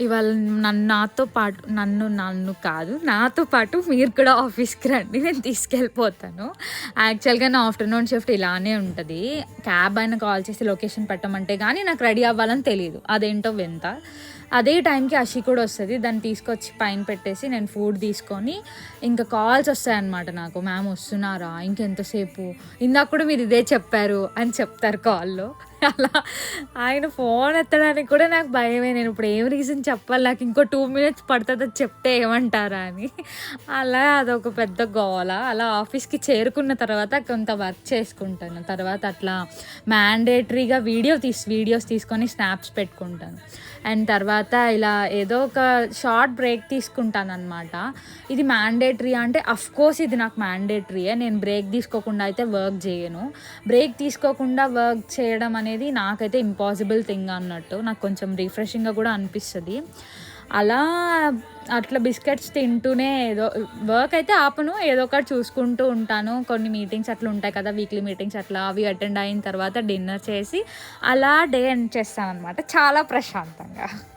ఇవాళ నన్ను కాదు, నాతో పాటు మీరు కూడా ఆఫీస్‌కి రండి. నేను తీసుకెళ్ళిపోతాను. యాక్చువల్‌గా నా ఆఫ్టర్‌నూన్ షిఫ్ట్ ఇలానే ఉంటది. క్యాబ్ అయినా కాల్ చేసి లొకేషన్ పెట్టమంటే గానీ నాకు రెడీ అవ్వాలని తెలీదు. అదేంటో వింత. అదే టైంకి అషి కూడా వస్తది. దాన్ని తీసుకొచ్చి పైన పెట్టేసి నేను ఫుడ్ తీసుకొని ఇంకా కాల్స్ వస్తాయన్నమాట నాకు. మ్యామ్ వస్తున్నారా? ఇంకెంతసేపు? ఇందాక కూడా మీరు ఇదే చెప్పారు అని చెప్తారు కాల్‌లో. అలా ఆయన ఫోన్ ఎత్తడానికి కూడా నాకు భయమే. నేను ఇప్పుడు ఏం రీజన్ చెప్పాలి? నాకు ఇంకో 2 మినిట్స్ పడతది అది చెప్తే ఏమంటారా అని. అలా అదొక పెద్ద గోల. అలా ఆఫీస్‌కి చేరుకున్న తర్వాత కొంత వర్క్ చేసుకుంటాను. తర్వాత అట్లా మ్యాండేటరీగా వీడియోస్ తీసుకొని స్నాప్స్ పెట్టుకుంటాను. అండ్ తర్వాత ఇలా ఏదో ఒక షార్ట్ బ్రేక్ తీసుకుంటాననమాట. ఇది మ్యాండేటరీ అంటే అఫ్‌కోర్స్ ఇది నాకు మ్యాండేటరీయే. నేను బ్రేక్ తీసుకోకుండా అయితే వర్క్ చేయను. బ్రేక్ తీసుకోకుండా వర్క్ చేయడం అనేది నాకైతే ఇంపాసిబుల్ థింగ్ అన్నట్టు. నాకు కొంచెం రిఫ్రెషింగ్‌గా కూడా అనిపిస్తది. అలా అట్లా బిస్కెట్స్ తింటూనే ఏదో వర్క్ అయితే ఆపను. ఏదో ఒకటి చూసుకుంటూ ఉంటాను. కొన్ని మీటింగ్స్ అట్లా ఉంటాయి కదా! వీక్లీ మీటింగ్స్ అట్లా అవి అటెండ్ అయిన తర్వాత డిన్నర్ చేసి అలా డే ఎండ్ చేస్తాననమాట చాలా ప్రశాంతంగా.